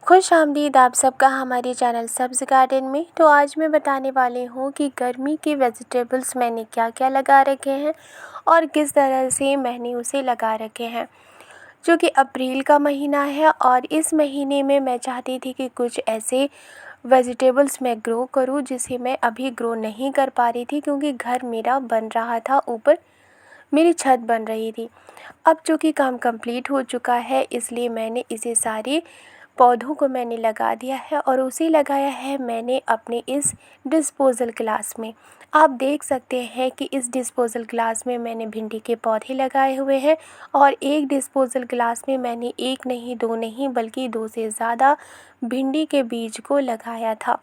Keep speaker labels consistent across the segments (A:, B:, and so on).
A: खुश आमदीद आप सबका हमारे चैनल सब्ज़ गार्डन में। तो आज मैं बताने वाली हूँ कि गर्मी के वेजिटेबल्स मैंने क्या क्या लगा रखे हैं और किस तरह से मैंने उसे लगा रखे हैं। जो कि अप्रैल का महीना है और इस महीने में मैं चाहती थी कि कुछ ऐसे वेजिटेबल्स मैं ग्रो करूँ जिसे मैं अभी ग्रो नहीं कर पा रही थी, क्योंकि घर मेरा बन रहा था, ऊपर मेरी छत बन रही थी। अब चूँकि काम कंप्लीट हो चुका है, इसलिए मैंने इसे सारे पौधों को मैंने लगा दिया है और उसे लगाया है मैंने अपने इस डिस्पोज़ल ग्लास में। आप देख सकते हैं कि इस डिस्पोज़ल ग्लास में मैंने भिंडी के पौधे लगाए हुए हैं और एक डिस्पोज़ल ग्लास में मैंने एक नहीं, दो नहीं, बल्कि दो से ज़्यादा भिंडी के बीज को लगाया था।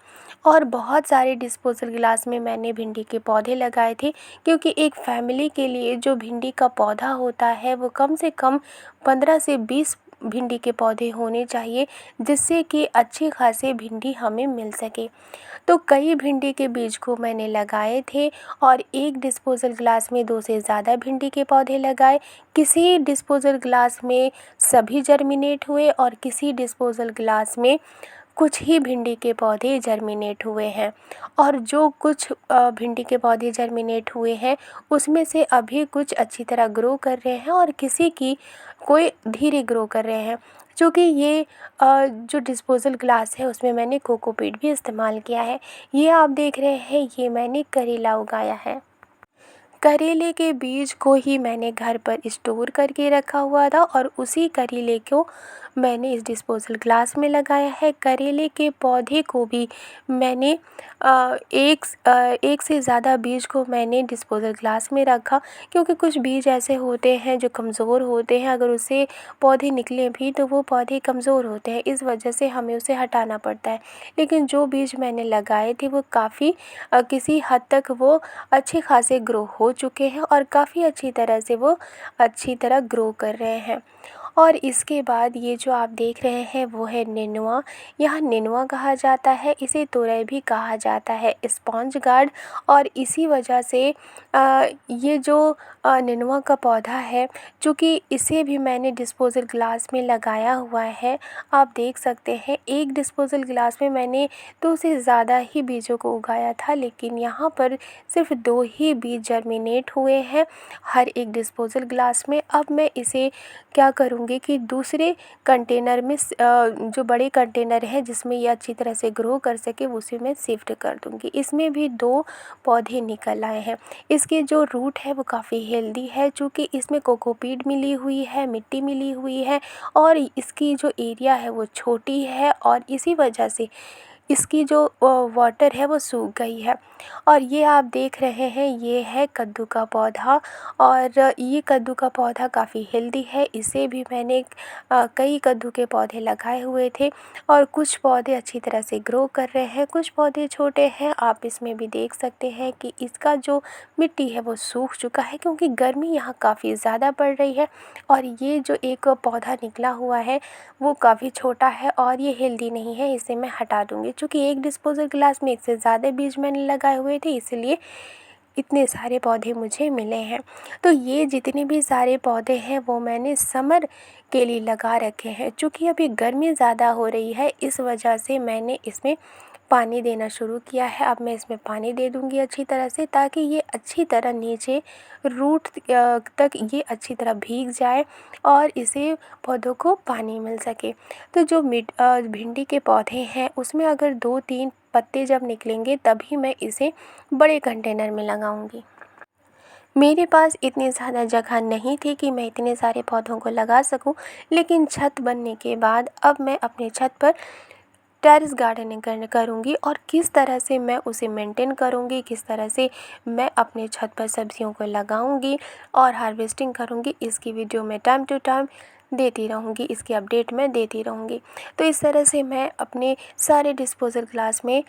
A: और बहुत सारे डिस्पोज़ल ग्लास में मैंने भिंडी के पौधे लगाए थे, क्योंकि एक फैमिली के लिए जो भिंडी का पौधा होता है वो कम से कम 15 से 20 भिंडी के पौधे होने चाहिए, जिससे कि अच्छी खासी भिंडी हमें मिल सके। तो कई भिंडी के बीज को मैंने लगाए थे और एक डिस्पोज़ल ग्लास में दो से ज़्यादा भिंडी के पौधे लगाए। किसी डिस्पोज़ल ग्लास में सभी जर्मिनेट हुए और किसी डिस्पोज़ल ग्लास में कुछ ही भिंडी के पौधे जर्मिनेट हुए हैं। और जो कुछ भिंडी के पौधे जर्मिनेट हुए हैं उसमें से अभी कुछ अच्छी तरह ग्रो कर रहे हैं और किसी की कोई धीरे ग्रो कर रहे हैं। चूँकि ये जो डिस्पोज़ल ग्लास है उसमें मैंने कोकोपीट भी इस्तेमाल किया है। ये आप देख रहे हैं, ये मैंने करेला उगाया है। करेले के बीज को ही मैंने घर पर स्टोर करके रखा हुआ था और उसी करेले को मैंने इस डिस्पोज़ल ग्लास में लगाया है। करेले के पौधे को भी मैंने एक से ज़्यादा बीज को मैंने डिस्पोज़ल ग्लास में रखा, क्योंकि कुछ बीज ऐसे होते हैं जो कमज़ोर होते हैं। अगर उससे पौधे निकले भी तो वो पौधे कमज़ोर होते हैं, इस वजह से हमें उसे हटाना पड़ता है। लेकिन जो बीज मैंने लगाए थे वो काफ़ी किसी हद तक वो अच्छे खासे ग्रो हो चुके हैं और काफ़ी अच्छी तरह से वो अच्छी तरह ग्रो कर रहे हैं। और इसके बाद ये जो आप देख रहे हैं वो है नेनुआ। यह नेनुआ कहा जाता है, इसे तोरई भी कहा जाता है, स्पॉन्ज गार्ड। और इसी वजह से ये जो नेनुआ का पौधा है, चूँकि इसे भी मैंने डिस्पोज़ल ग्लास में लगाया हुआ है। आप देख सकते हैं एक डिस्पोज़ल ग्लास में मैंने 2 से ज़्यादा ही बीजों को उगाया था, लेकिन यहाँ पर सिर्फ 2 ही बीज जर्मिनेट हुए हैं हर एक डिस्पोज़ल ग्लास में। अब मैं इसे क्या करूँगी कि दूसरे कंटेनर में जो बड़े कंटेनर है जिसमें ये अच्छी तरह से ग्रो कर सके उसी में शिफ्ट कर दूँगी। इसमें भी 2 पौधे निकल आए हैं। इसके जो रूट है वो काफ़ी हेल्दी है, चूँकि इसमें कोकोपीट मिली हुई है, मिट्टी मिली हुई है और इसकी जो एरिया है वो छोटी है और इसी वजह से इसकी जो वाटर है वो सूख गई है। और ये आप देख रहे हैं, ये है कद्दू का पौधा और ये कद्दू का पौधा काफ़ी हेल्दी है। इसे भी मैंने कई कद्दू के पौधे लगाए हुए थे और कुछ पौधे अच्छी तरह से ग्रो कर रहे हैं, कुछ पौधे छोटे हैं। आप इसमें भी देख सकते हैं कि इसका जो मिट्टी है वो सूख चुका है, क्योंकि गर्मी यहाँ काफ़ी ज़्यादा पड़ रही है। और ये जो एक पौधा निकला हुआ है वो काफ़ी छोटा है और ये हेल्दी नहीं है, इसे मैं हटा दूँगी। चूँकि एक डिस्पोज़ल ग्लास में एक से ज़्यादा बीज मैंने लगाए हुए थे, इसलिए इतने सारे पौधे मुझे मिले हैं। तो ये जितने भी सारे पौधे हैं वो मैंने समर के लिए लगा रखे हैं। चूँकि अभी गर्मी ज़्यादा हो रही है, इस वजह से मैंने इसमें पानी देना शुरू किया है। अब मैं इसमें पानी दे दूँगी अच्छी तरह से, ताकि ये अच्छी तरह नीचे रूट तक ये अच्छी तरह भीग जाए और इसे पौधों को पानी मिल सके। तो जो भिंडी के पौधे हैं उसमें अगर 2-3 पत्ते जब निकलेंगे तभी मैं इसे बड़े कंटेनर में लगाऊंगी। मेरे पास इतनी ज़्यादा जगह नहीं थी कि मैं इतने सारे पौधों को लगा सकूं, लेकिन छत बनने के बाद अब मैं अपने छत पर टेरेस गार्डनिंग करूँगी और किस तरह से मैं उसे मेंटेन करूँगी, किस तरह से मैं अपने छत पर सब्जियों को लगाऊँगी और हार्वेस्टिंग करूँगी, इसकी वीडियो मैं टाइम टू टाइम देती रहूँगी, इसकी अपडेट मैं देती रहूँगी। तो इस तरह से मैं अपने सारे डिस्पोज़ल ग्लास में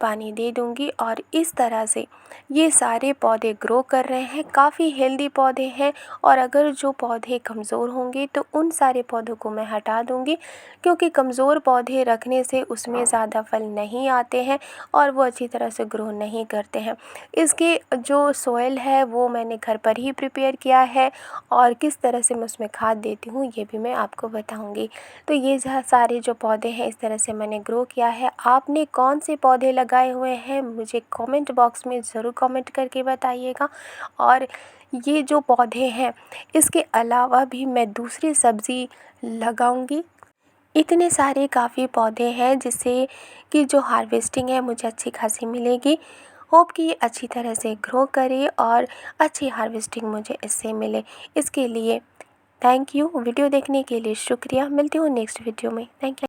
A: पानी दे दूँगी और इस तरह से ये सारे पौधे ग्रो कर रहे हैं। काफ़ी हेल्दी पौधे हैं और अगर जो पौधे कमज़ोर होंगे तो उन सारे पौधों को मैं हटा दूँगी, क्योंकि कमज़ोर पौधे रखने से उसमें ज़्यादा फल नहीं आते हैं और वो अच्छी तरह से ग्रो नहीं करते हैं। इसके जो सॉइल है वो मैंने घर पर ही प्रिपेयर किया है और किस तरह से मैं उसमें खाद देती हूँ ये भी मैं आपको बताऊँगी। तो ये सारे जो पौधे हैं इस तरह से मैंने ग्रो किया है। आपने कौन से पौधे लगाए हुए हैं मुझे कमेंट बॉक्स में ज़रूर कमेंट करके बताइएगा। और ये जो पौधे हैं इसके अलावा भी मैं दूसरी सब्ज़ी लगाऊंगी। इतने सारे काफ़ी पौधे हैं जिससे कि जो हार्वेस्टिंग है मुझे अच्छी खासी मिलेगी। होप कि ये अच्छी तरह से ग्रो करे और अच्छी हार्वेस्टिंग मुझे इससे मिले। इसके लिए थैंक यू। वीडियो देखने के लिए शुक्रिया। मिलती हूँ नेक्स्ट वीडियो में। Thank you.